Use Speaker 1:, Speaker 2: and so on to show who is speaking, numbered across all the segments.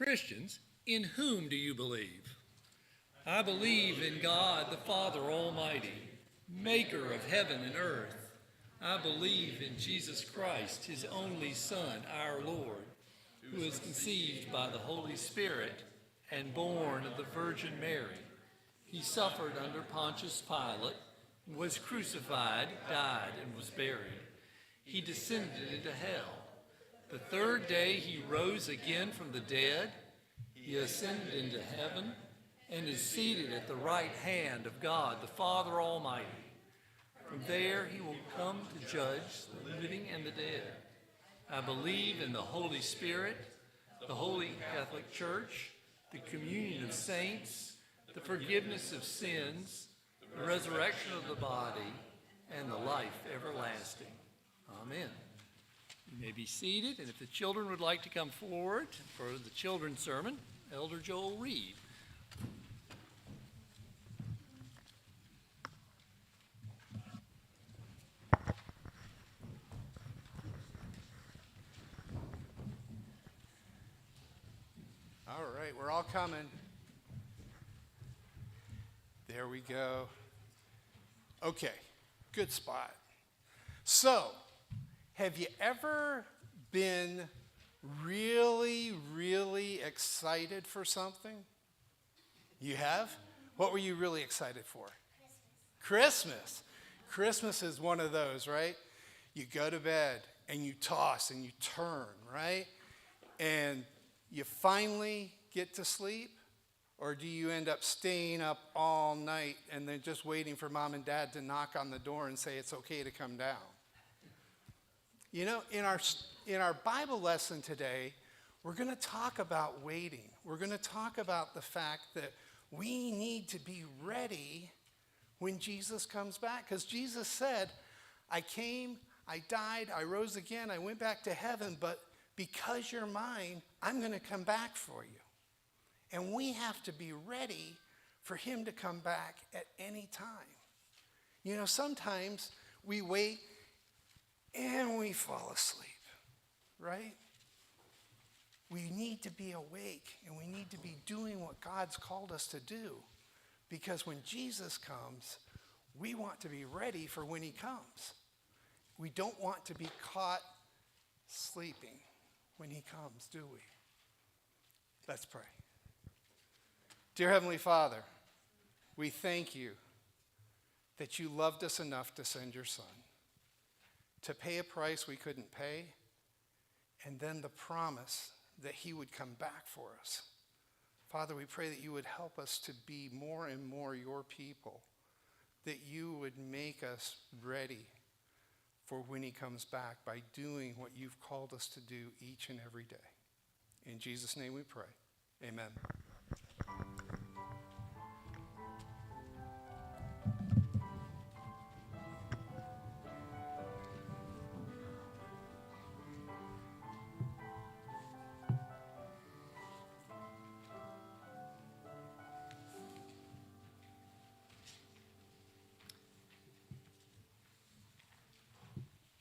Speaker 1: Christians, in whom do you believe? I believe in God the Father Almighty, maker of heaven and earth. I believe in Jesus Christ, his only Son, our Lord, who was conceived by the Holy Spirit and born of the Virgin Mary. He suffered under Pontius Pilate, was crucified, died, and was buried. He descended into hell. The third day he rose again from the dead. He ascended into heaven and is seated at the right hand of God, the Father Almighty. From there he will come to judge the living and the dead. I believe in the Holy Spirit, the Holy Catholic Church, the communion of saints, the forgiveness of sins, the resurrection of the body, and the life everlasting. Amen. You may be seated, and if the children would like to come forward for the children's sermon, Elder Joel Reed.
Speaker 2: All right, we're all coming. There we go. Okay, good spot. So, have you ever been really, really excited for something? You have? What were you really excited for? Christmas. Christmas is one of those, right? You go to bed and you toss and you turn, right? And you finally get to sleep? Or do you end up staying up all night and then just waiting for mom and dad to knock on the door and say it's okay to come down? You know, in our Bible lesson today, we're going to talk about waiting. We're going to talk about the fact that we need to be ready when Jesus comes back. Because Jesus said, I came, I died, I rose again, I went back to heaven, but because you're mine, I'm going to come back for you. And we have to be ready for him to come back at any time. You know, sometimes we wait and we fall asleep, right? We need to be awake and we need to be doing what God's called us to do. Because when Jesus comes, we want to be ready for when he comes. We don't want to be caught sleeping when he comes, do we? Let's pray. Dear Heavenly Father, we thank you that you loved us enough to send your Son, to pay a price we couldn't pay, and then the promise that he would come back for us. Father, we pray that you would help us to be more and more your people, that you would make us ready for when he comes back by doing what you've called us to do each and every day. In Jesus' name we pray. Amen.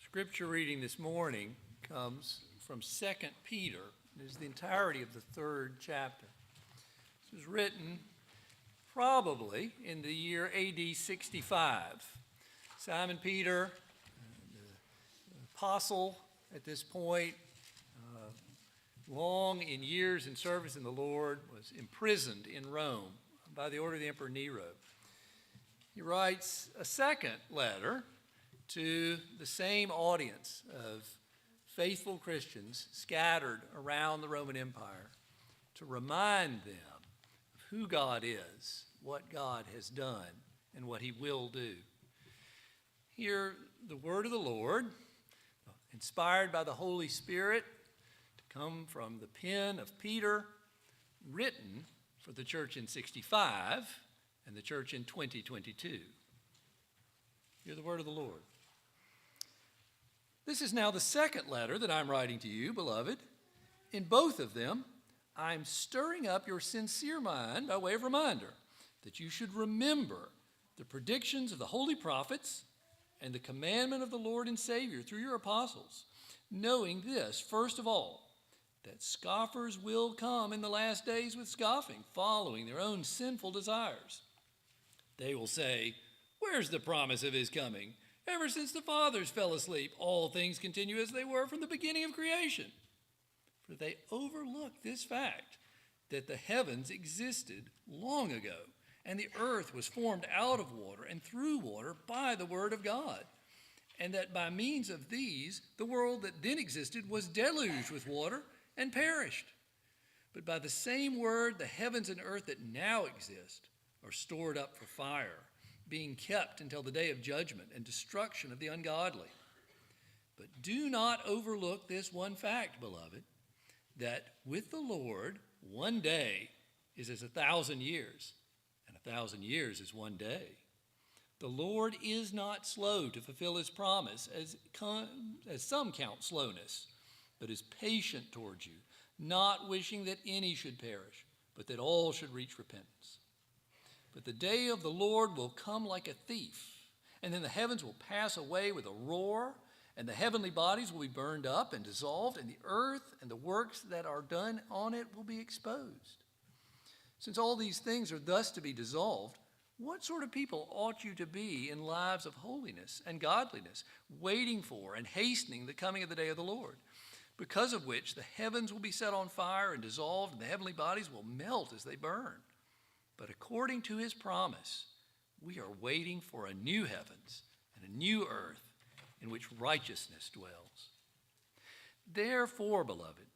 Speaker 1: Scripture reading this morning comes from 2 Peter. It is the entirety of the third chapter. This was written probably in the year AD 65. Simon Peter, the apostle at this point, long in years in service in the Lord, was imprisoned in Rome by the order of the Emperor Nero. He writes a second letter to the same audience of faithful Christians scattered around the Roman Empire to remind them of who God is, what God has done, and what he will do. Hear the word of the Lord, inspired by the Holy Spirit, to come from the pen of Peter, written for the church in 65 and the church in 2022. Hear the word of the Lord. This is now the second letter that I'm writing to you, beloved. In both of them, I'm stirring up your sincere mind by way of reminder that you should remember the predictions of the holy prophets and the commandment of the Lord and Savior through your apostles, knowing this, first of all, that scoffers will come in the last days with scoffing, following their own sinful desires. They will say, where's the promise of his coming? Ever since the fathers fell asleep, all things continue as they were from the beginning of creation. For they overlook this fact, that the heavens existed long ago, and the earth was formed out of water and through water by the word of God, and that by means of these, the world that then existed was deluged with water and perished. But by the same word, the heavens and earth that now exist are stored up for fire, being kept until the day of judgment and destruction of the ungodly. But do not overlook this one fact, beloved, that with the Lord, one day is as 1,000 years, and 1,000 years is one day. The Lord is not slow to fulfill his promise, as some count slowness, but is patient towards you, not wishing that any should perish, but that all should reach repentance. But the day of the Lord will come like a thief, and then the heavens will pass away with a roar, and the heavenly bodies will be burned up and dissolved, and the earth and the works that are done on it will be exposed. Since all these things are thus to be dissolved, what sort of people ought you to be in lives of holiness and godliness, waiting for and hastening the coming of the day of the Lord, because of which the heavens will be set on fire and dissolved, and the heavenly bodies will melt as they burn? But according to his promise, we are waiting for a new heavens and a new earth in which righteousness dwells. Therefore, beloved,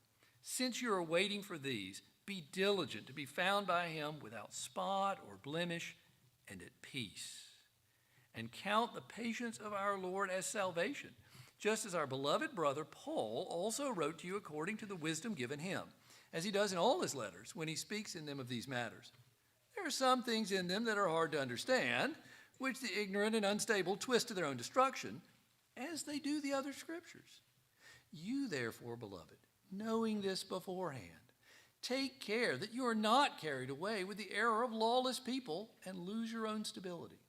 Speaker 1: since you are waiting for these, be diligent to be found by him without spot or blemish and at peace. And count the patience of our Lord as salvation, just as our beloved brother Paul also wrote to you according to the wisdom given him, as he does in all his letters when he speaks in them of these matters. There are some things in them that are hard to understand, which the ignorant and unstable twist to their own destruction, as they do the other scriptures. You therefore, beloved, knowing this beforehand, take care that you are not carried away with the error of lawless people and lose your own stability,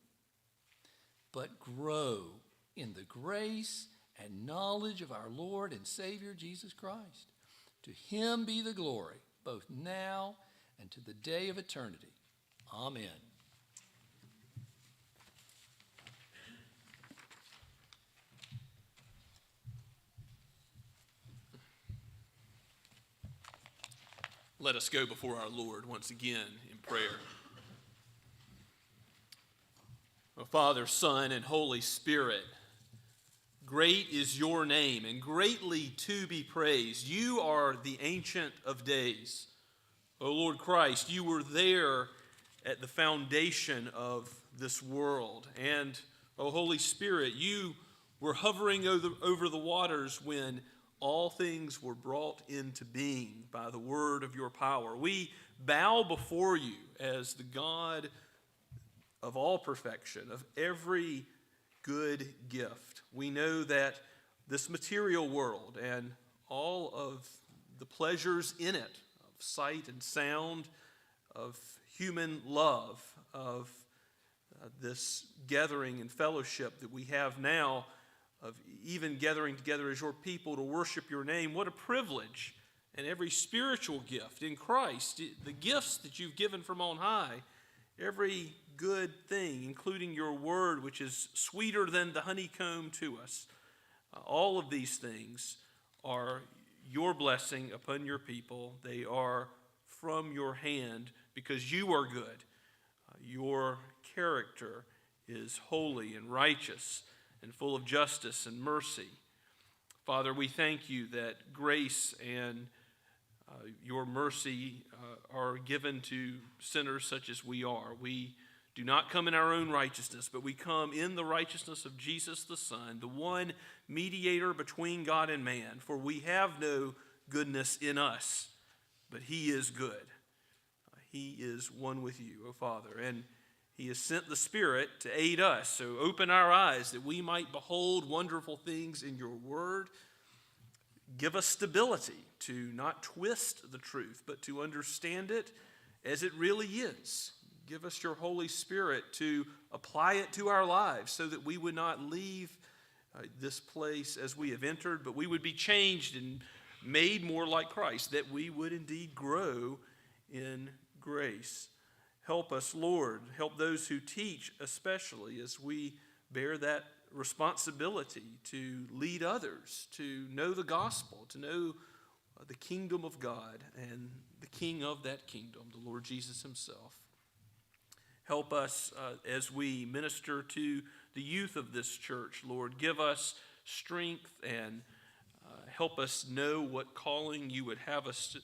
Speaker 1: but grow in the grace and knowledge of our Lord and Savior Jesus Christ. To him be the glory, both now and to the day of eternity. Amen.
Speaker 3: Let us go before our Lord once again in prayer. O Father, Son, and Holy Spirit, great is your name and greatly to be praised. You are the Ancient of Days. O Lord Christ, you were there at the foundation of this world. And, O Holy Spirit, you were hovering over the waters when all things were brought into being by the word of your power. We bow before you as the God of all perfection, of every good gift. We know that this material world and all of the pleasures in it, of sight and sound, of human love, of this gathering and fellowship that we have now, of even gathering together as your people to worship your name, what a privilege. And every spiritual gift in Christ, the gifts that you've given from on high, every good thing, including your word, which is sweeter than the honeycomb to us, all of these things are your blessing upon your people. They are from your hand because you are good. Your character is holy and righteous and full of justice and mercy. Father, we thank you that grace and your mercy are given to sinners such as we are. We do not come in our own righteousness, but we come in the righteousness of Jesus the Son, the one mediator between God and man. For we have no goodness in us, but he is good. He is one with you, O Father, and he has sent the Spirit to aid us. So open our eyes that we might behold wonderful things in your word. Give us stability to not twist the truth, but to understand it as it really is. Give us your Holy Spirit to apply it to our lives so that we would not leave this place as we have entered, but we would be changed and made more like Christ, that we would indeed grow in grace. Help us, Lord. Help those who teach, especially as we bear that responsibility to lead others, to know the gospel, to know the kingdom of God and the king of that kingdom, the Lord Jesus himself. Help us as we minister to the youth of this church, Lord. Give us strength and help us know what calling you would have us to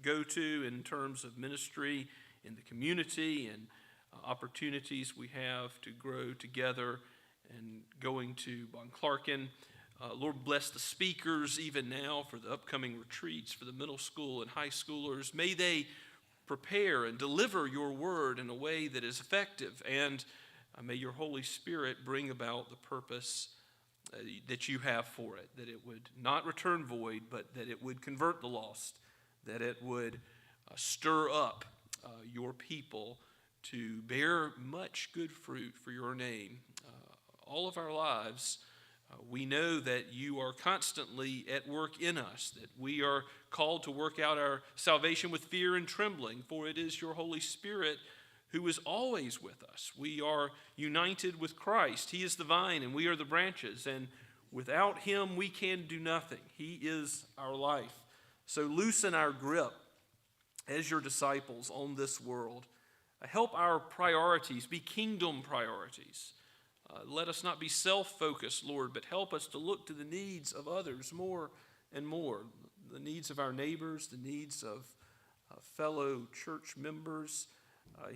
Speaker 3: go to in terms of ministry in the community and opportunities we have to grow together and going to Bon Clarkin. Lord, bless the speakers even now for the upcoming retreats for the middle school and high schoolers. May they prepare and deliver your word in a way that is effective, and may your Holy Spirit bring about the purpose that you have for it, that it would not return void, but that it would convert the lost, that it would stir up your people to bear much good fruit for your name. All of our lives, we know that you are constantly at work in us, that we are called to work out our salvation with fear and trembling, for it is your Holy Spirit who is always with us. We are united with Christ. He is the vine and we are the branches, and without him we can do nothing. He is our life. So loosen our grip as your disciples on this world. Help our priorities be kingdom priorities. Let us not be self-focused, Lord, but help us to look to the needs of others more and more, the needs of our neighbors, the needs of fellow church members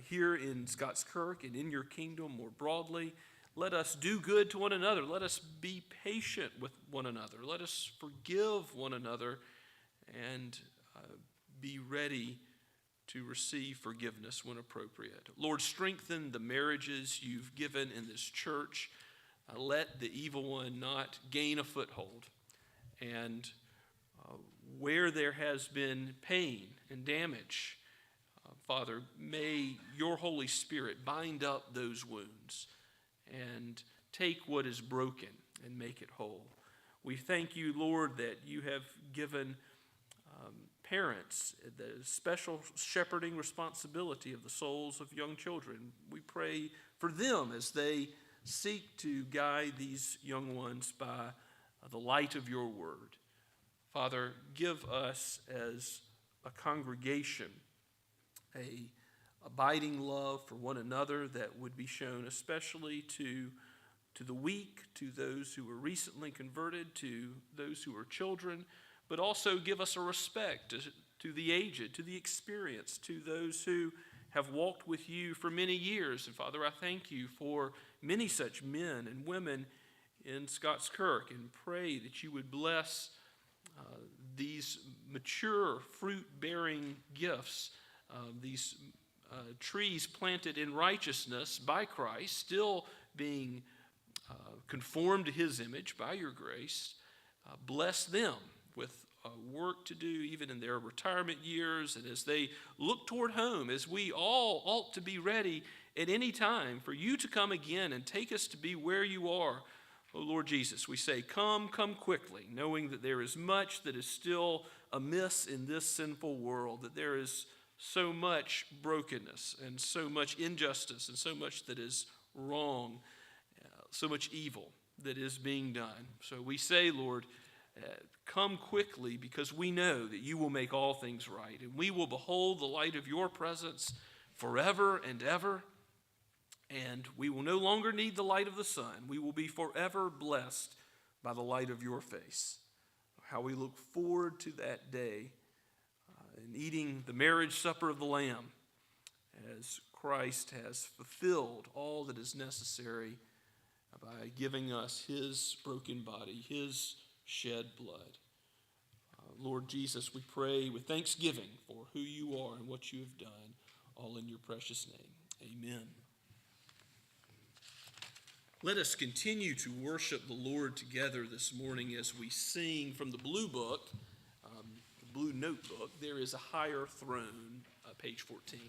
Speaker 3: here in Scots Kirk and in your kingdom more broadly. Let us do good to one another. Let us be patient with one another. Let us forgive one another and be ready to receive forgiveness when appropriate. Lord, strengthen the marriages you've given in this church. Let the evil one not gain a foothold. And where there has been pain and damage, Father, may your Holy Spirit bind up those wounds and take what is broken and make it whole. We thank you, Lord, that you have given parents the special shepherding responsibility of the souls of young children. We pray for them as they seek to guide these young ones by the light of your word. Father, give us as a congregation a abiding love for one another that would be shown especially to the weak, to those who were recently converted, to those who are children, but also give us a respect to the aged, to the experienced, to those who have walked with you for many years. And Father, I thank you for many such men and women in Scots Kirk, and pray that you would bless these mature fruit-bearing gifts, these trees planted in righteousness by Christ, still being conformed to his image by your grace. Bless them with work to do even in their retirement years, and as they look toward home, as we all ought to be ready at any time for you to come again and take us to be where you are. Oh Lord Jesus, we say, come quickly, knowing that there is much that is still amiss in this sinful world, that there is so much brokenness and so much injustice and so much that is wrong, so much evil that is being done. So we say, Lord, come quickly, because we know that you will make all things right, and we will behold the light of your presence forever and ever, and we will no longer need the light of the sun. We will be forever blessed by the light of your face. How we look forward to that day and eating the marriage supper of the Lamb as Christ has fulfilled all that is necessary by giving us his broken body, his shed blood. Lord Jesus, we pray with thanksgiving for who you are and what you have done, all in your precious name. Amen. Let us continue to worship the Lord together this morning as we sing from the Blue Book, the Blue Notebook. There is a higher throne, page 14.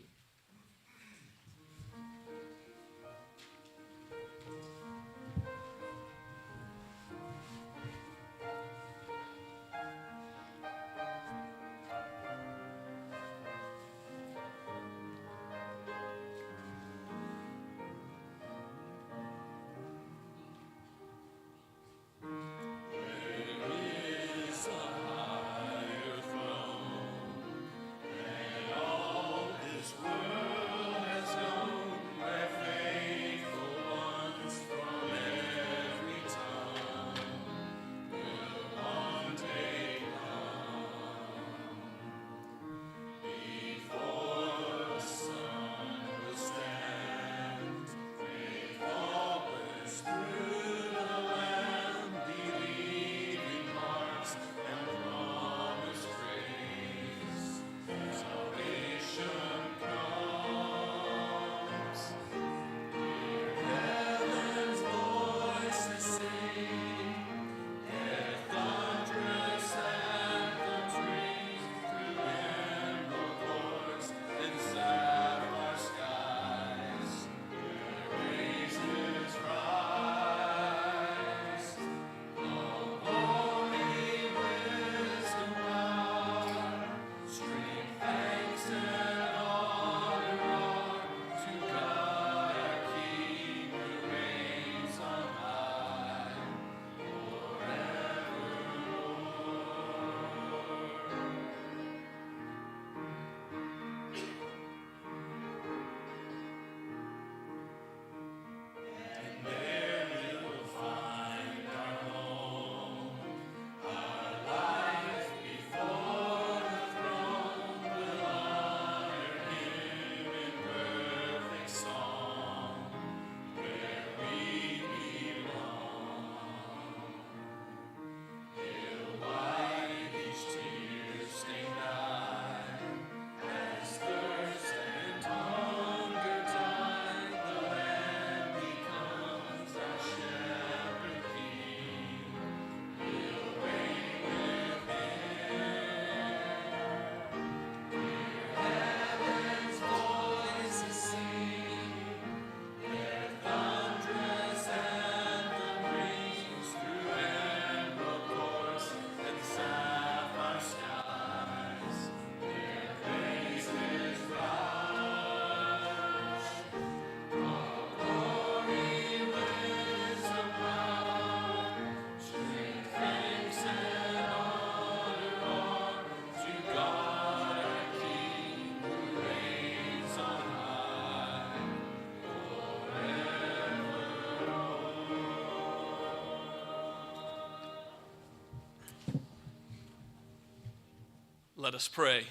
Speaker 3: Let us pray.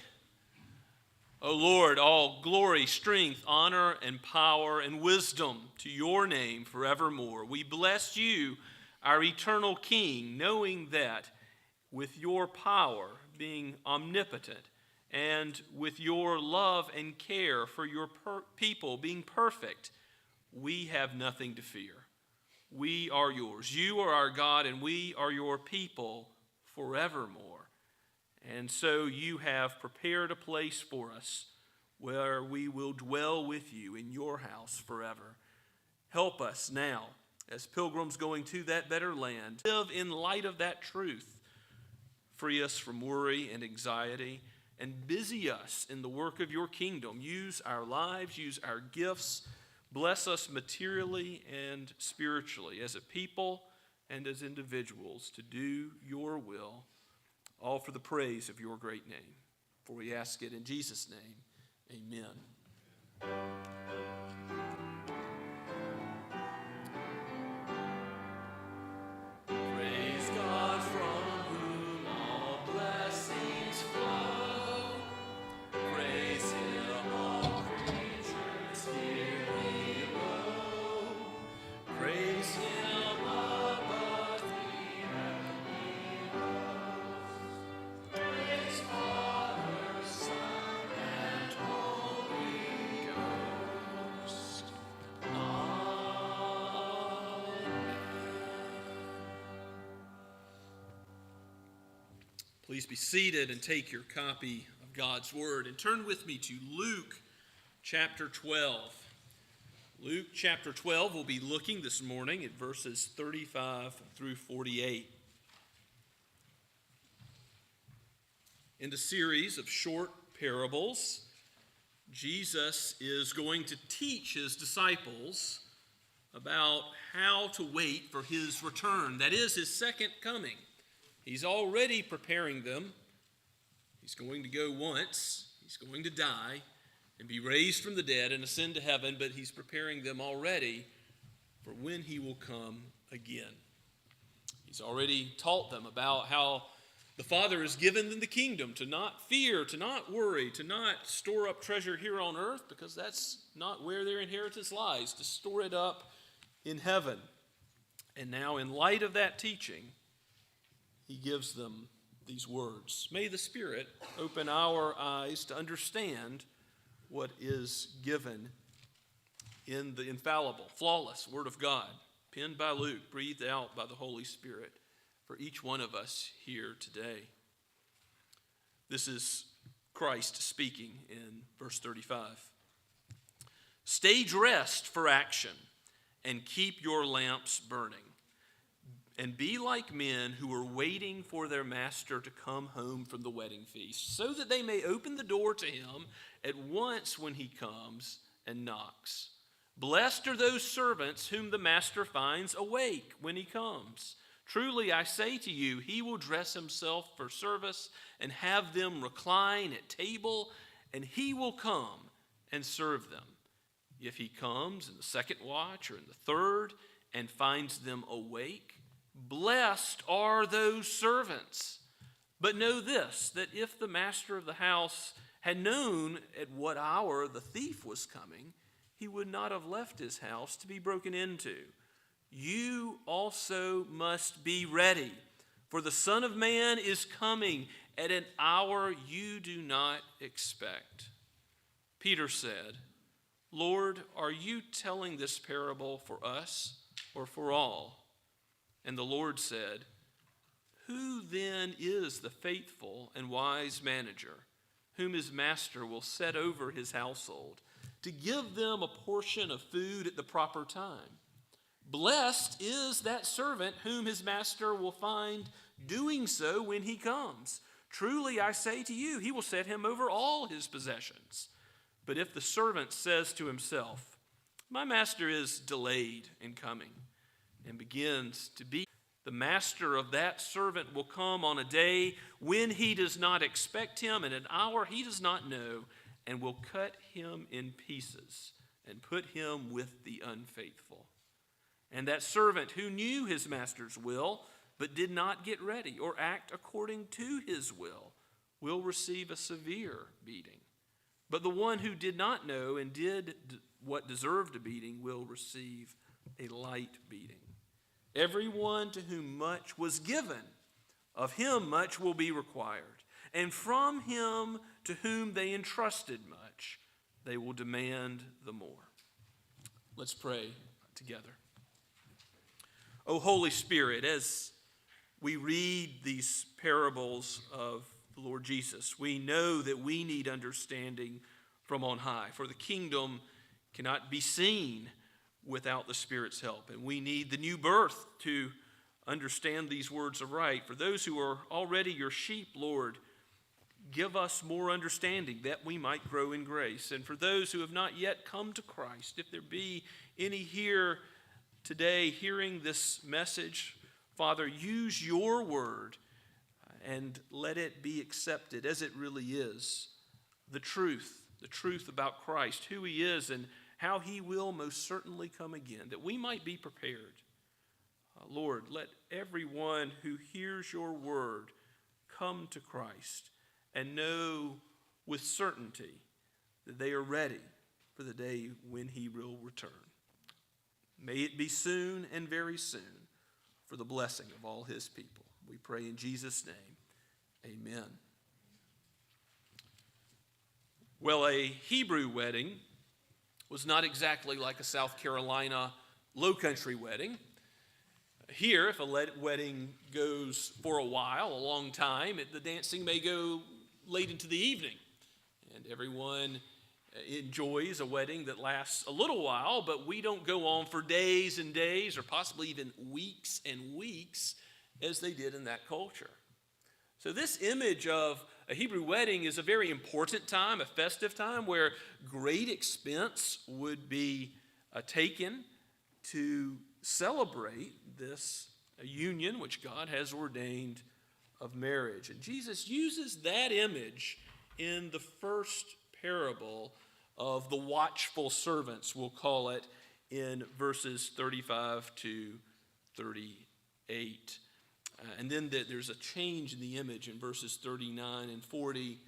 Speaker 3: O Lord, all glory, strength, honor, and power, and wisdom to your name forevermore. We bless you, our eternal King, knowing that with your power, being omnipotent, and with your love and care for your people being perfect, we have nothing to fear. We are yours. You are our God, and we are your people forevermore. And so you have prepared a place for us where we will dwell with you in your house forever. Help us now, as pilgrims going to that better land, live in light of that truth. Free us from worry and anxiety, and busy us in the work of your kingdom. Use our lives, use our gifts. Bless us materially and spiritually as a people and as individuals to do your will, all for the praise of your great name. For we ask it in Jesus' name, amen. Praise God from whom all blessings flow. Praise him, all creatures here below. Praise him above the heavenly host. Praise Father, Son, and Holy Ghost. Please be seated and take your copy of God's Word and turn with me to Luke chapter 12. Luke chapter 12, we'll be looking this morning at verses 35 through 48. In the series of short parables, Jesus is going to teach his disciples about how to wait for his return. That is, his second coming. He's already preparing them. He's going to go once. He's going to die and be raised from the dead and ascend to heaven, but he's preparing them already for when he will come again. He's already taught them about how the Father has given them the kingdom to not fear, to not worry, to not store up treasure here on earth, because that's not where their inheritance lies, to store it up in heaven. And now, in light of that teaching, he gives them these words. May the Spirit open our eyes to understand what is given in the infallible, flawless Word of God, penned by Luke, breathed out by the Holy Spirit for each one of us here today. This is Christ speaking in verse 35. Stage rest for action and keep your lamps burning. And be like men who are waiting for their master to come home from the wedding feast, so that they may open the door to him at once when he comes and knocks. Blessed are those servants whom the master finds awake when he comes. Truly, I say to you, he will dress himself for service and have them recline at table, and he will come and serve them. If he comes in the second watch or in the third and finds them awake, blessed are those servants. But know this, that if the master of the house had known at what hour the thief was coming, he would not have left his house to be broken into. You also must be ready, for the Son of Man is coming at an hour you do not expect. Peter said, Lord, are you telling this parable for us or for all? And the Lord said, who then is the faithful and wise manager, whom his master will set over his household, to give them a portion of food at the proper time? Blessed is that servant whom his master will find doing so when he comes. Truly I say to you, he will set him over all his possessions. But if the servant says to himself, my master is delayed in coming, and begins to be, the master of that servant will come on a day when he does not expect him, and an hour he does not know, and will cut him in pieces and put him with the unfaithful. And that servant who knew his master's will, but did not get ready or act according to his will will receive a severe beating. But the one who did not know and did what deserved a beating will receive a light beating. Everyone to whom much was given, of him much will be required. And from him to whom they entrusted much, they will demand the more. Let's pray together. O Holy Spirit, as we read these parables of the Lord Jesus, we know that we need understanding from on high, for the kingdom cannot be seen without the Spirit's help. And we need the new birth to understand these words aright. For those who are already your sheep, Lord, give us more understanding that we might grow in grace. And for those who have not yet come to Christ, if there be any here today hearing this message, Father, use your word and let it be accepted as it really is. The truth about Christ, who he is and how he will most certainly come again, that we might be prepared. Lord, let everyone who hears your word come to Christ and know with certainty that they are ready for the day when he will return. May it be soon and very soon for the blessing of all his people. We pray in Jesus' name, amen. Well, a Hebrew wedding was not exactly like a South Carolina lowcountry wedding. Here, if a wedding goes for a while, a long time, the dancing may go late into the evening. And everyone enjoys a wedding that lasts a little while, but we don't go on for days and days or possibly even weeks and weeks as they did in that culture. So this image of a Hebrew wedding is a very important time, a festive time where great expense would be taken to celebrate this union which God has ordained of marriage. And Jesus uses that image in the first parable of the watchful servants, we'll call it, in verses 35 to 38. And then there's a change in the image in verses 39 and 40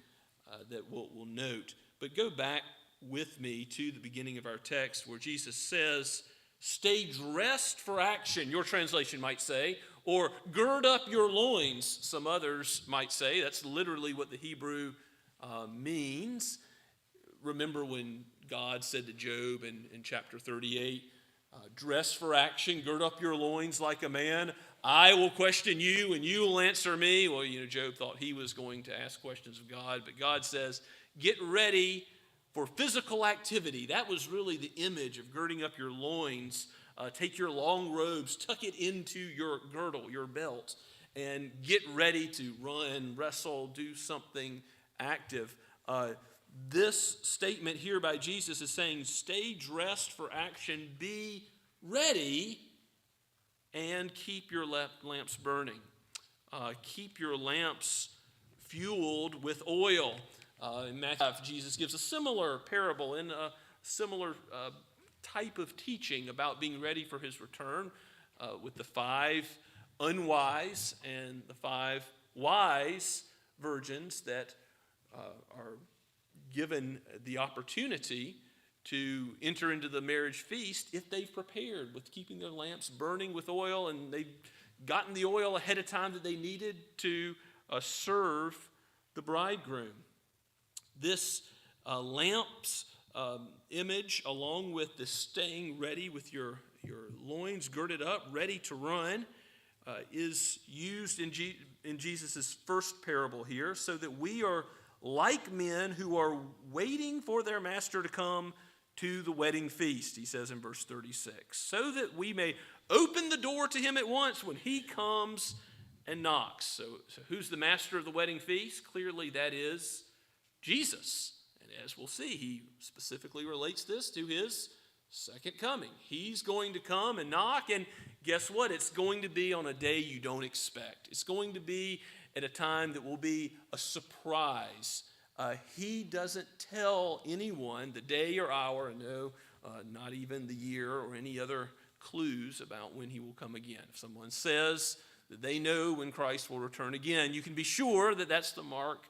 Speaker 3: that we'll note. But go back with me to the beginning of our text where Jesus says, "Stay dressed for action," your translation might say, or "gird up your loins," some others might say. That's literally what the Hebrew means. Remember when God said to Job in chapter 38, "Dress for action, gird up your loins like a man. I will question you and you will answer me." Well, Job thought he was going to ask questions of God, but God says, get ready for physical activity. That was really the image of girding up your loins. Take your long robes, tuck it into your girdle, your belt, and get ready to run, wrestle, do something active. This statement here by Jesus is saying, stay dressed for action, be ready, and keep your lamps burning. Keep your lamps fueled with oil. In Matthew, Jesus gives a similar parable in a similar type of teaching about being ready for his return with the 5 unwise and the 5 wise virgins that are given the opportunity to enter into the marriage feast if they've prepared with keeping their lamps burning with oil and they've gotten the oil ahead of time that they needed to serve the bridegroom. This lamps image, along with the staying ready with your loins girded up, ready to run, is used in Jesus' first parable here so that we are like men who are waiting for their master to come to the wedding feast, he says in verse 36, so that we may open the door to him at once when he comes and knocks. So who's the master of the wedding feast? Clearly that is Jesus. And as we'll see, he specifically relates this to his second coming. He's going to come and knock, and guess what? It's going to be on a day you don't expect. It's going to be at a time that will be a surprise. He doesn't tell anyone the day or hour, no, not even the year or any other clues about when he will come again. If someone says that they know when Christ will return again, you can be sure that that's the mark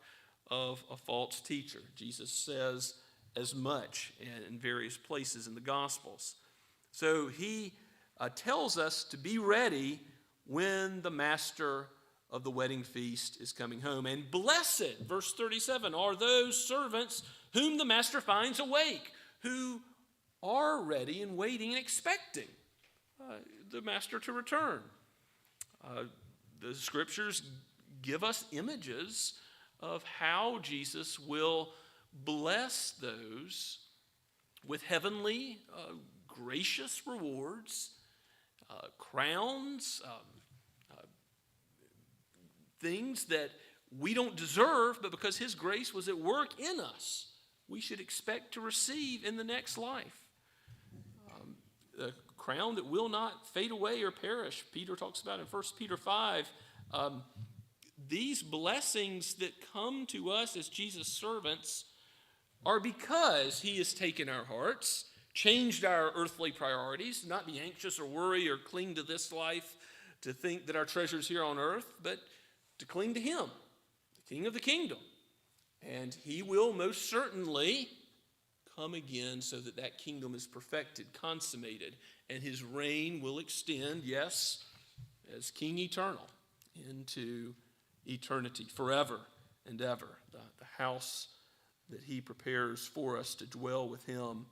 Speaker 3: of a false teacher. Jesus says as much in various places in the Gospels. So he tells us to be ready when the master of the wedding feast is coming home. And blessed, verse 37, are those servants whom the master finds awake, who are ready and waiting and expecting the master to return. The scriptures give us images of how Jesus will bless those with heavenly, gracious rewards, crowns, things that we don't deserve, but because his grace was at work in us, we should expect to receive in the next life. A crown that will not fade away or perish. Peter talks about in 1 Peter 5. These blessings that come to us as Jesus' servants are because he has taken our hearts, changed our earthly priorities, not be anxious or worry or cling to this life to think that our treasure is here on earth, but to cling to him, the King of the kingdom. And he will most certainly come again so that that kingdom is perfected, consummated, and his reign will extend, yes, as King eternal, into eternity, forever and ever. The house that he prepares for us to dwell with him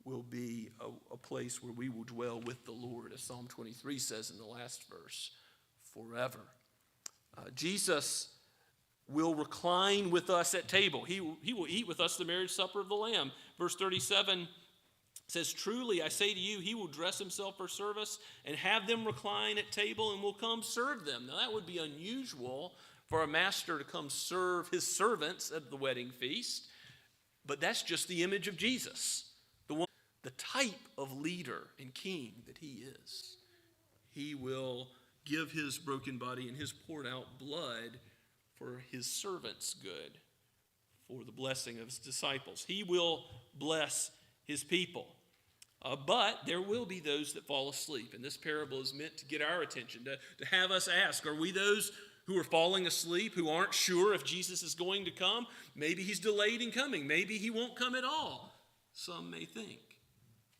Speaker 3: will be a place where we will dwell with the Lord, as Psalm 23 says in the last verse, forever. Jesus will recline with us at table. He will eat with us the marriage supper of the Lamb. Verse 37 says, truly I say to you, he will dress himself for service and have them recline at table and will come serve them. Now that would be unusual for a master to come serve his servants at the wedding feast, but that's just the image of Jesus, the type of leader and king that he is. He will give his broken body and his poured out blood for his servants' good, for the blessing of his disciples. He will bless his people. But there will be those that fall asleep. And this parable is meant to get our attention, to have us ask, are we those who are falling asleep, who aren't sure if Jesus is going to come? Maybe he's delayed in coming. Maybe he won't come at all, some may think.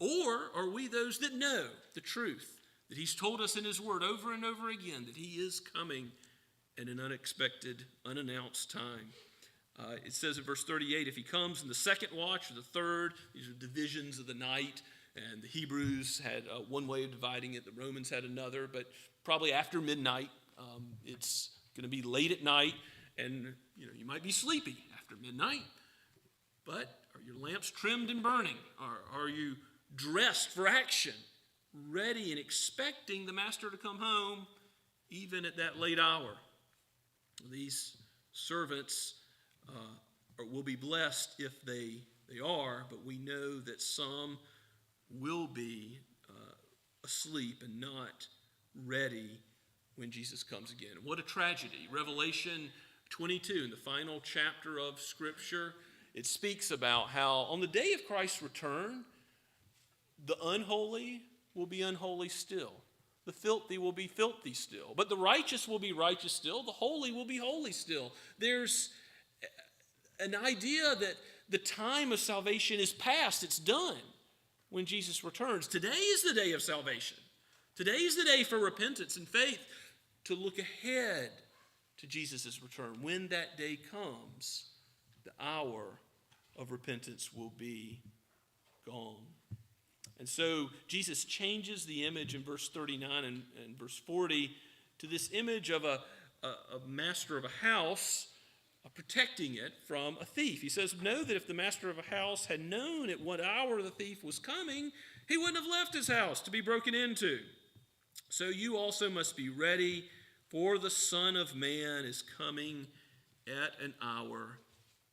Speaker 3: Or are we those that know the truth, that he's told us in his word over and over again, that he is coming at an unexpected, unannounced time? It says in verse 38, if he comes in the second watch or the third, these are divisions of the night, and the Hebrews had one way of dividing it, the Romans had another, but probably after midnight. It's going to be late at night, and you might be sleepy after midnight, but are your lamps trimmed and burning? Are you dressed for action, ready and expecting the master to come home even at that late hour? These servants will be blessed if they are, but we know that some will be asleep and not ready when Jesus comes again. What a tragedy. Revelation 22, in the final chapter of Scripture, it speaks about how on the day of Christ's return, the unholy will be unholy still. The filthy will be filthy still. But the righteous will be righteous still. The holy will be holy still. There's an idea that the time of salvation is past. It's done when Jesus returns. Today is the day of salvation. Today is the day for repentance and faith to look ahead to Jesus' return. When that day comes, the hour of repentance will be gone. And so Jesus changes the image in verse 39 and verse 40 to this image of a master of a house protecting it from a thief. He says, know that if the master of a house had known at what hour the thief was coming, he wouldn't have left his house to be broken into. So you also must be ready, for the Son of Man is coming at an hour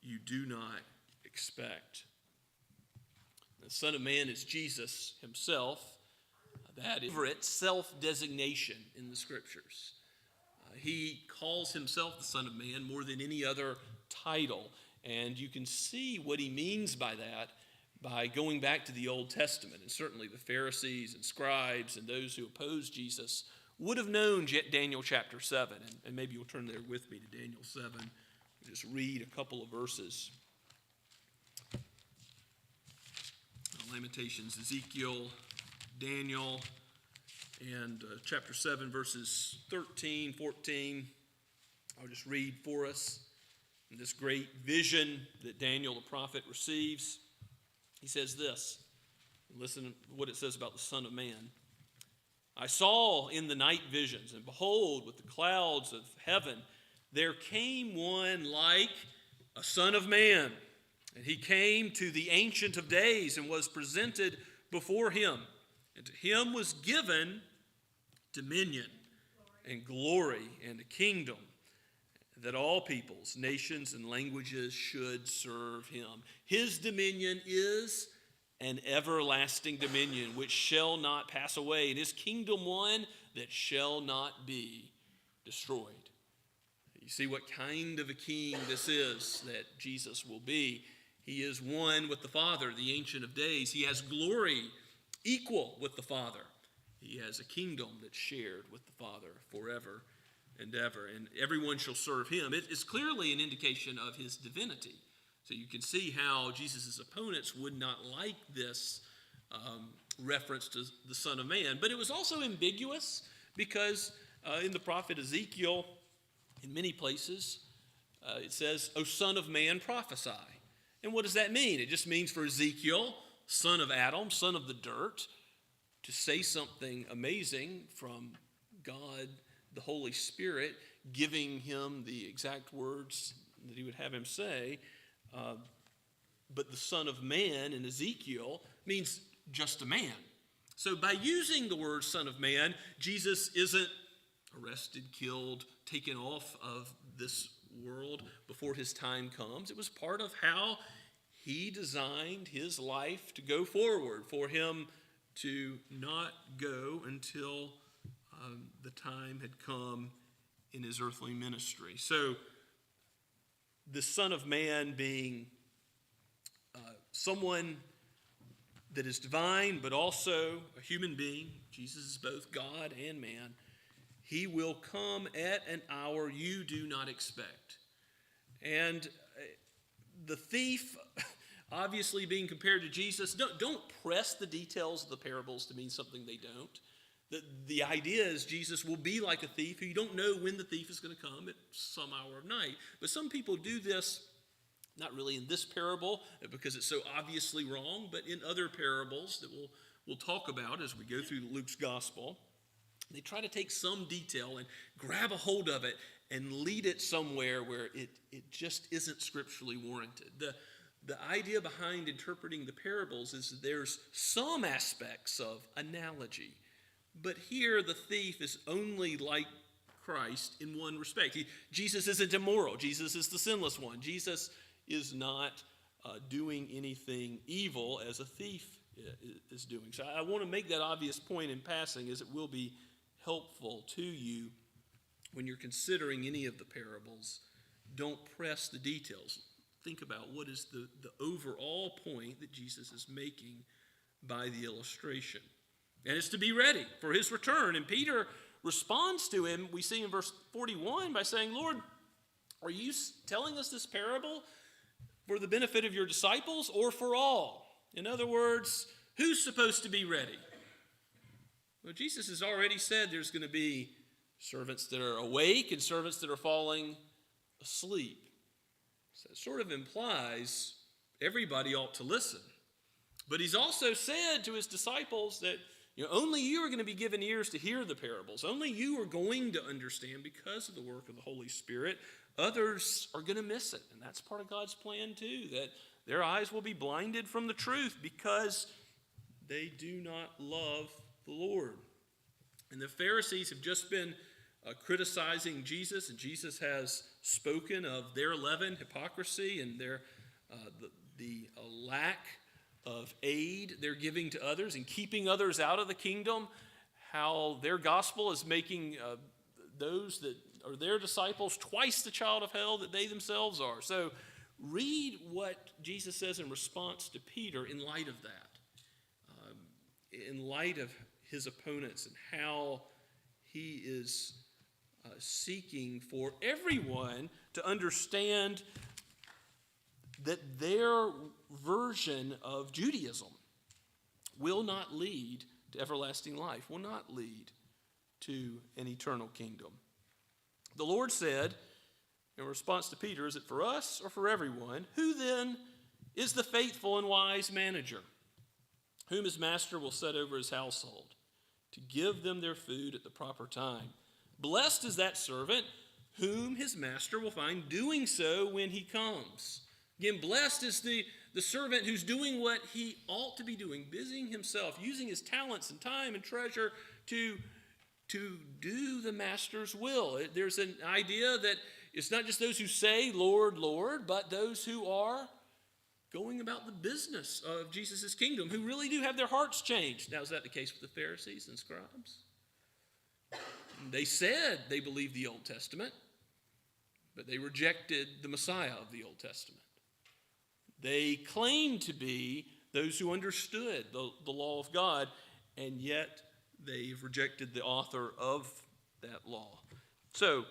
Speaker 3: you do not expect. The Son of Man is Jesus himself. That is self-designation in the Scriptures. He calls himself the Son of Man more than any other title. And you can see what he means by that by going back to the Old Testament. And certainly the Pharisees and scribes and those who opposed Jesus would have known Daniel chapter 7. And maybe you'll turn there with me to Daniel 7. just read a couple of verses. Lamentations, Ezekiel, Daniel, and chapter 7, verses 13, 14. I'll just read for us this great vision that Daniel the prophet receives. He says this. Listen to what it says about the Son of Man. I saw in the night visions, and behold, with the clouds of heaven, there came one like a Son of Man. And he came to the Ancient of Days and was presented before him. And to him was given dominion and glory and a kingdom, that all peoples, nations, and languages should serve him. His dominion is an everlasting dominion which shall not pass away, and his kingdom one that shall not be destroyed. You see what kind of a king this is that Jesus will be. He is one with the Father, the Ancient of Days. He has glory equal with the Father. He has a kingdom that's shared with the Father forever and ever, and everyone shall serve him. It is clearly an indication of his divinity. So you can see how Jesus' opponents would not like this reference to the Son of Man. But it was also ambiguous because in the prophet Ezekiel, in many places, it says, O Son of Man, prophesy. And what does that mean? It just means for Ezekiel, son of Adam, son of the dirt, to say something amazing from God, the Holy Spirit, giving him the exact words that he would have him say. But the Son of Man in Ezekiel means just a man. So by using the word Son of Man, Jesus isn't arrested, killed, taken off of this world before his time comes. It was part of how he designed his life to go forward, for him to not go until the time had come in his earthly ministry. So the Son of Man being someone that is divine, but also a human being. Jesus is both God and man. He will come at an hour you do not expect. And the thief, obviously being compared to Jesus, don't press the details of the parables to mean something they don't. The idea is Jesus will be like a thief who you don't know when the thief is going to come at some hour of night. But some people do this, not really in this parable because it's so obviously wrong, but in other parables that we'll talk about as we go through Luke's gospel. They try to take some detail and grab a hold of it and lead it somewhere where it just isn't scripturally warranted. The idea behind interpreting the parables is that there's some aspects of analogy. But here the thief is only like Christ in one respect. Jesus isn't immoral. Jesus is the sinless one. Jesus is not doing anything evil as a thief is doing. So I want to make that obvious point in passing, as it will be helpful to you when you're considering any of the parables. Don't press the details. Think about what is the overall point that Jesus is making by the illustration. And it's to be ready for his return. And Peter responds to him, we see in verse 41, by saying, Lord, are you telling us this parable for the benefit of your disciples or for all? In other words, who's supposed to be ready? Well, Jesus has already said there's going to be servants that are awake and servants that are falling asleep. So it sort of implies everybody ought to listen. But he's also said to his disciples that only you are going to be given ears to hear the parables. Only you are going to understand because of the work of the Holy Spirit. Others are going to miss it. And that's part of God's plan too, that their eyes will be blinded from the truth because they do not love the Lord. And the Pharisees have just been criticizing Jesus, and Jesus has spoken of their leaven, hypocrisy, and their the lack of aid they're giving to others and keeping others out of the kingdom, how their gospel is making those that are their disciples twice the child of hell that they themselves are. So read what Jesus says in response to Peter in light of that, in light of his opponents and how he is seeking for everyone to understand that their version of Judaism will not lead to everlasting life, will not lead to an eternal kingdom. The Lord said, in response to Peter, is it for us or for everyone? Who then is the faithful and wise manager, whom his master will set over his household, to give them their food at the proper time? Blessed is that servant whom his master will find doing so when he comes. Again, blessed is the servant who's doing what he ought to be doing, busying himself, using his talents and time and treasure to do the master's will. There's an idea that it's not just those who say, Lord, Lord, but those who are going about the business of Jesus' kingdom, who really do have their hearts changed. Now, is that the case with the Pharisees and scribes? They said they believed the Old Testament, but they rejected the Messiah of the Old Testament. They claimed to be those who understood the law of God, and yet they've rejected the author of that law. So,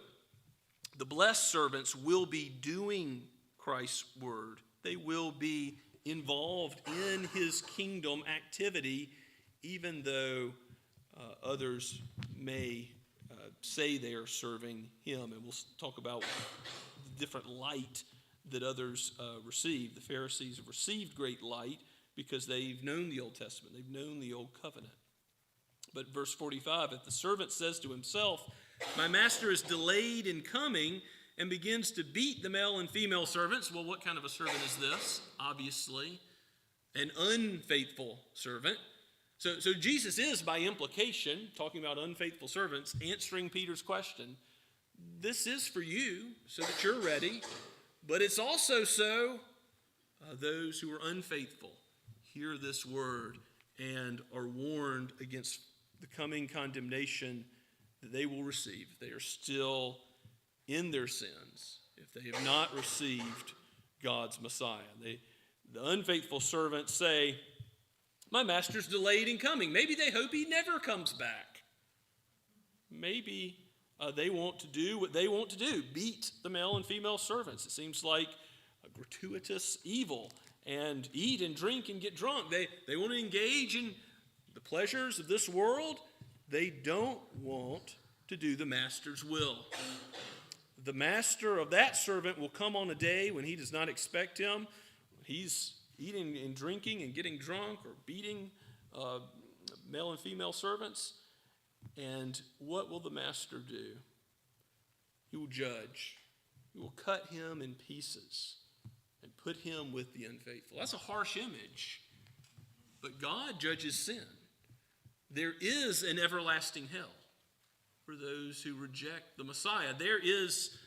Speaker 3: the blessed servants will be doing Christ's word. They will be involved in his kingdom activity, even though others may say they are serving him. And we'll talk about the different light that others receive. The Pharisees have received great light because they've known the Old Testament. They've known the Old Covenant. But verse 45, if the servant says to himself, my master is delayed in coming, and begins to beat the male and female servants, well, what kind of a servant is this? Obviously, an unfaithful servant. So Jesus is, by implication, talking about unfaithful servants, answering Peter's question. This is for you, so that you're ready, but it's also so those who are unfaithful hear this word and are warned against the coming condemnation that they will receive. They are still in their sins if they have not received God's Messiah. The unfaithful servants say, my master's delayed in coming. Maybe they hope he never comes back. Maybe they want to do what they want to do, beat the male and female servants. It seems like a gratuitous evil, and eat and drink and get drunk. They want to engage in the pleasures of this world. They don't want to do the master's will. The master of that servant will come on a day when he does not expect him. He's eating and drinking and getting drunk or beating male and female servants. And what will the master do? He will judge. He will cut him in pieces and put him with the unfaithful. That's a harsh image. But God judges sin. There is an everlasting hell for those who reject the Messiah. There is,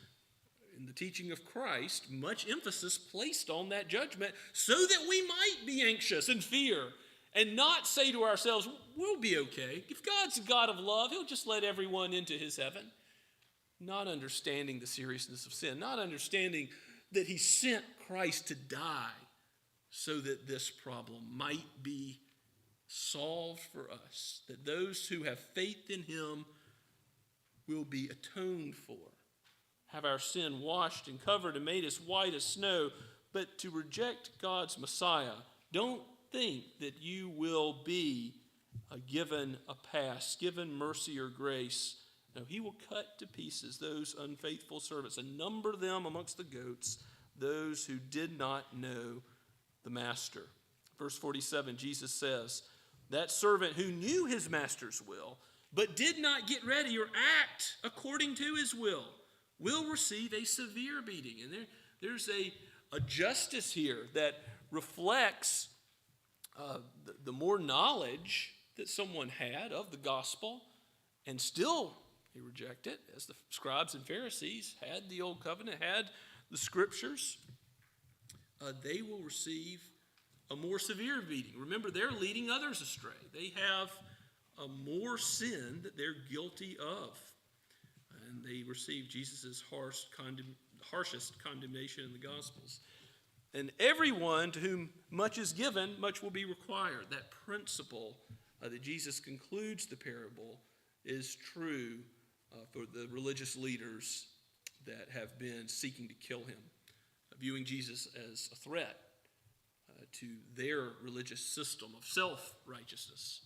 Speaker 3: in the teaching of Christ, much emphasis placed on that judgment so that we might be anxious and fear and not say to ourselves, we'll be okay. If God's a God of love, he'll just let everyone into his heaven. Not understanding the seriousness of sin, not understanding that he sent Christ to die so that this problem might be solved for us, that those who have faith in him will be atoned for, have our sin washed and covered and made as white as snow. But to reject God's Messiah, don't think that you will be given a pass, given mercy or grace. No, he will cut to pieces those unfaithful servants and number them amongst the goats, those who did not know the master. Verse 47, Jesus says, that servant who knew his master's will, but did not get ready or act according to his will receive a severe beating. And there's a justice here that reflects the more knowledge that someone had of the gospel, and still they reject it, as the scribes and Pharisees had the old covenant, had the scriptures. They will receive a more severe beating. Remember, they're leading others astray. They have a more sin that they're guilty of. And they receive Jesus' harshest condemnation in the Gospels. And everyone to whom much is given, much will be required. That principle that Jesus concludes the parable is true for the religious leaders that have been seeking to kill him, viewing Jesus as a threat to their religious system of self-righteousness,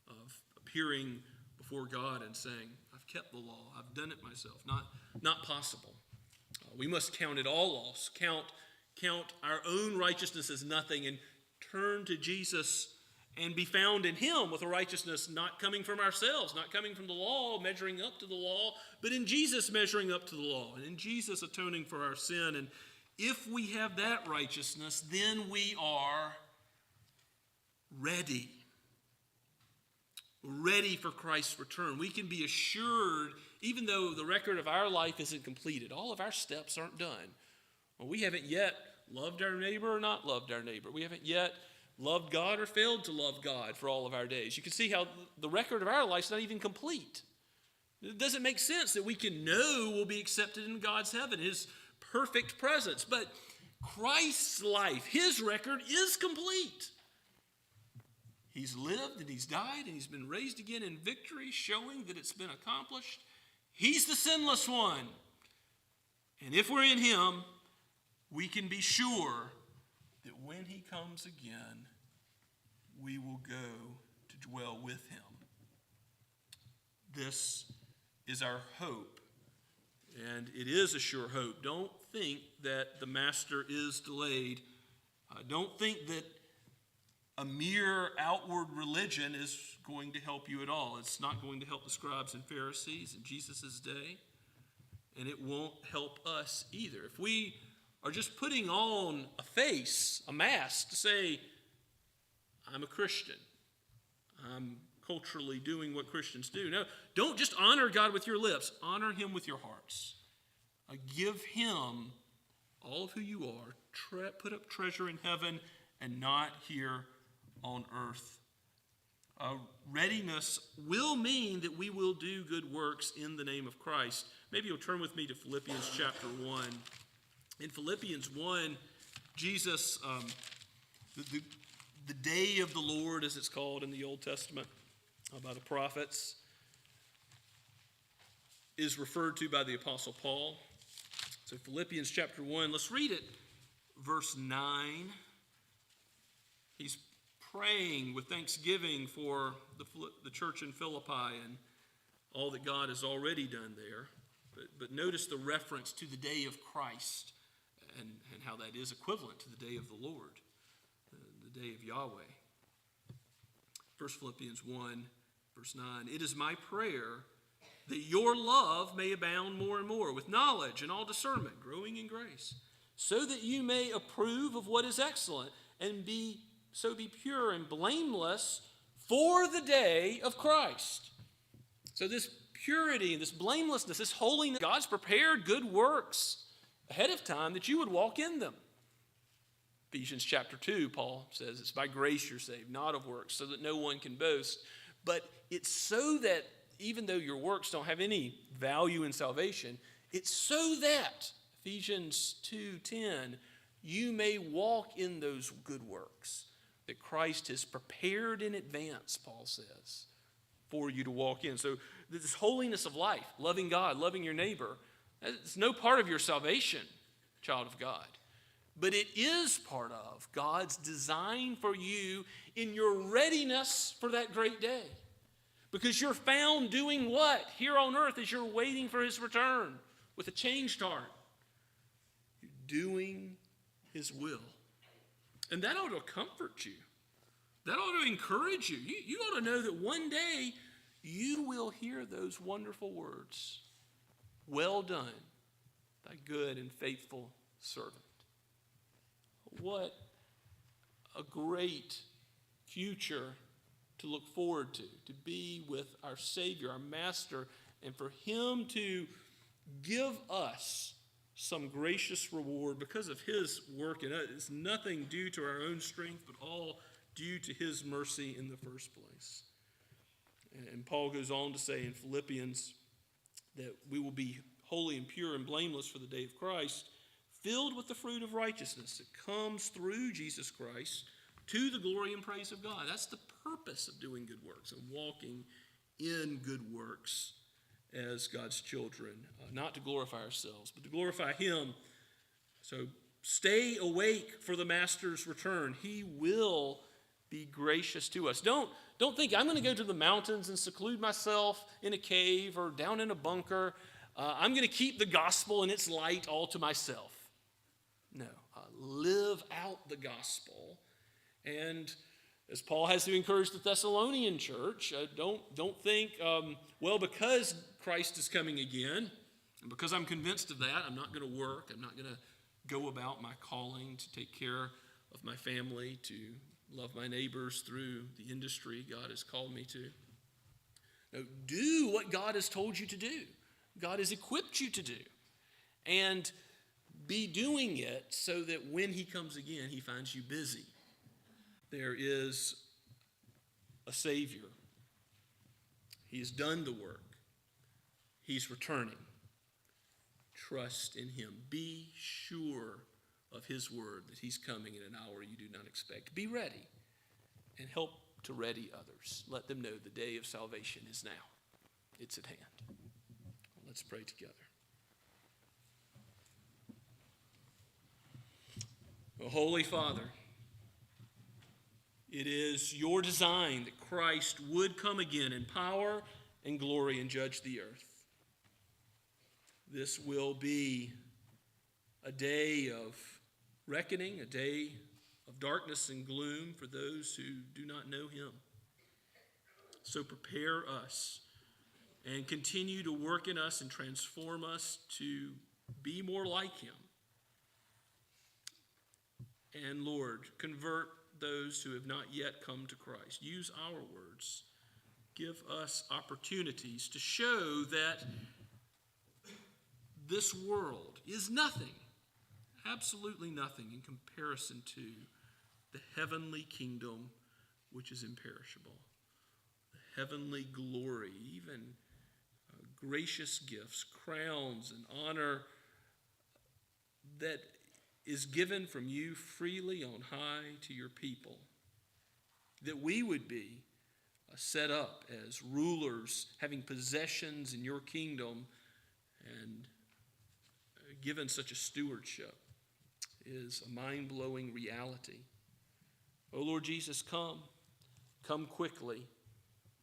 Speaker 3: of appearing before God and saying, I've kept the law, I've done it myself. Not possible. We must count it all loss, count our own righteousness as nothing, and turn to Jesus and be found in him with a righteousness not coming from ourselves, not coming from the law, measuring up to the law, but in Jesus measuring up to the law, and in Jesus atoning for our sin. And if we have that righteousness, then we are ready for Christ's return. We can be assured, even though the record of our life isn't completed, all of our steps aren't done. Well, we haven't yet loved our neighbor or not loved our neighbor. We haven't yet loved God or failed to love God for all of our days. You can see how the record of our life is not even complete. It doesn't make sense that we can know we'll be accepted in God's heaven, his perfect presence. But Christ's life, his record is complete. He's lived and he's died and he's been raised again in victory, showing that it's been accomplished. He's the sinless one. And if we're in him, we can be sure that when he comes again, we will go to dwell with him. This is our hope, and it is a sure hope. Don't think that the master is delayed. Don't think that a mere outward religion is going to help you at all. It's not going to help the scribes and Pharisees in Jesus' day, and it won't help us either. If we are just putting on a face, a mask to say, I'm a Christian, I'm culturally doing what Christians do. No, don't just honor God with your lips. Honor him with your hearts. Give him all of who you are. Put up treasure in heaven and not here on earth. Readiness will mean that we will do good works in the name of Christ. Maybe you'll turn with me to Philippians chapter 1. In Philippians 1, Jesus, the day of the Lord, as it's called in the Old Testament by the prophets, is referred to by the Apostle Paul. So Philippians chapter 1, let's read it, verse 9. He's praying with thanksgiving for the church in Philippi and all that God has already done there. But notice the reference to the day of Christ and how that is equivalent to the day of the Lord, the day of Yahweh. 1 Philippians 1, verse 9, it is my prayer that your love may abound more and more with knowledge and all discernment, growing in grace, so that you may approve of what is excellent and be pure and blameless for the day of Christ. So this purity, this blamelessness, this holiness, God's prepared good works ahead of time that you would walk in them. Ephesians chapter 2, Paul says, it's by grace you're saved, not of works, so that no one can boast. But it's so that even though your works don't have any value in salvation, it's so that, Ephesians 2:10, you may walk in those good works that Christ has prepared in advance, Paul says, for you to walk in. So this holiness of life, loving God, loving your neighbor, it's no part of your salvation, child of God. But it is part of God's design for you in your readiness for that great day. Because you're found doing what here on earth as you're waiting for his return with a changed heart? You're doing his will. And that ought to comfort you. That ought to encourage you. You ought to know that one day you will hear those wonderful words. Well done, thy good and faithful servant. What a great future to look forward to be with our Savior, our Master, and for him to give us some gracious reward because of his work in us. It's nothing due to our own strength, but all due to his mercy in the first place. And Paul goes on to say in Philippians that we will be holy and pure and blameless for the day of Christ, filled with the fruit of righteousness that comes through Jesus Christ to the glory and praise of God. That's the purpose of doing good works and walking in good works as God's children, not to glorify ourselves, but to glorify him. So stay awake for the Master's return. He will be gracious to us. Don't think I'm going to go to the mountains and seclude myself in a cave or down in a bunker. I'm going to keep the gospel and its light all to myself. No, live out the gospel. And as Paul has to encourage the Thessalonian church, don't think, well, because Christ is coming again, and because I'm convinced of that, I'm not going to work. I'm not going to go about my calling to take care of my family, to love my neighbors through the industry God has called me to. No, do what God has told you to do. God has equipped you to do. And be doing it so that when he comes again, he finds you busy. There is a Savior. He has done the work. He's returning. Trust in him. Be sure of his word that he's coming in an hour you do not expect. Be ready and help to ready others. Let them know the day of salvation is now. It's at hand. Let's pray together. Oh, Holy Father, it is your design that Christ would come again in power and glory and judge the earth. This will be a day of reckoning, a day of darkness and gloom for those who do not know him. So prepare us and continue to work in us and transform us to be more like him. And Lord, convert those who have not yet come to Christ. Use our words. Give us opportunities to show that this world is nothing, absolutely nothing in comparison to the heavenly kingdom which is imperishable. The heavenly glory, even gracious gifts, crowns, and honor that is given from you freely on high to your people, that we would be set up as rulers, having possessions in your kingdom, and given such a stewardship is a mind-blowing reality. Oh Lord Jesus, come quickly,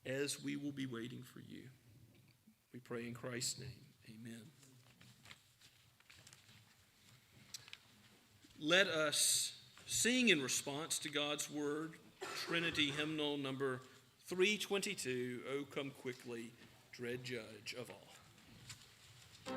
Speaker 3: as we will be waiting for you. We pray in Christ's name, amen. Let us sing in response to God's word, Trinity hymnal number 322, O come quickly, dread judge of all.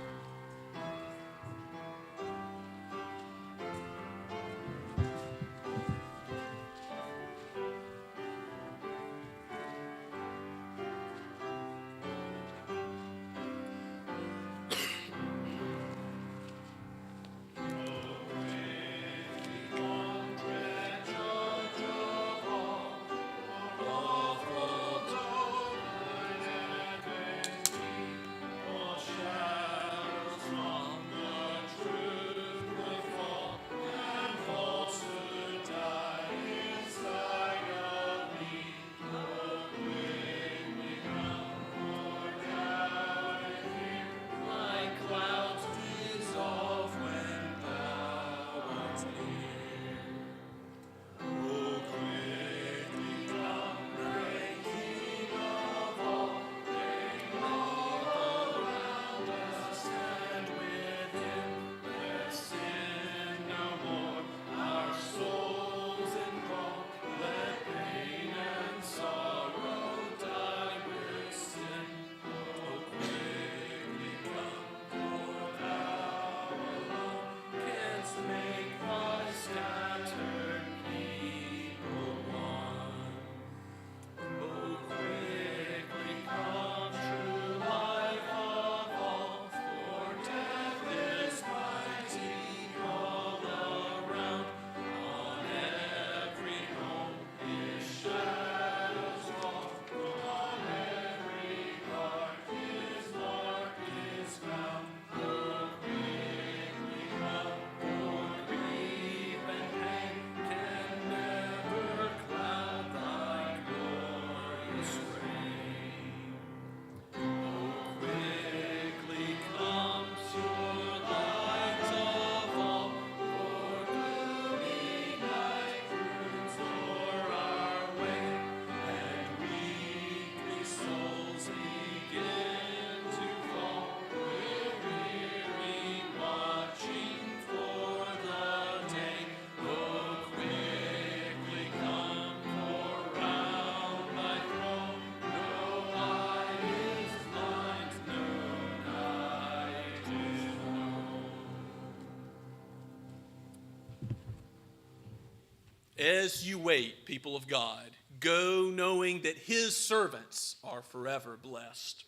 Speaker 3: As you wait, people of God, go knowing that his servants are forever blessed.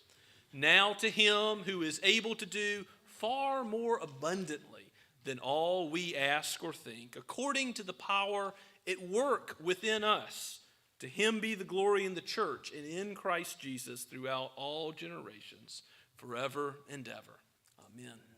Speaker 3: Now to him who is able to do far more abundantly than all we ask or think, according to the power at work within us, to him be the glory in the church and in Christ Jesus throughout all generations, forever and ever. Amen.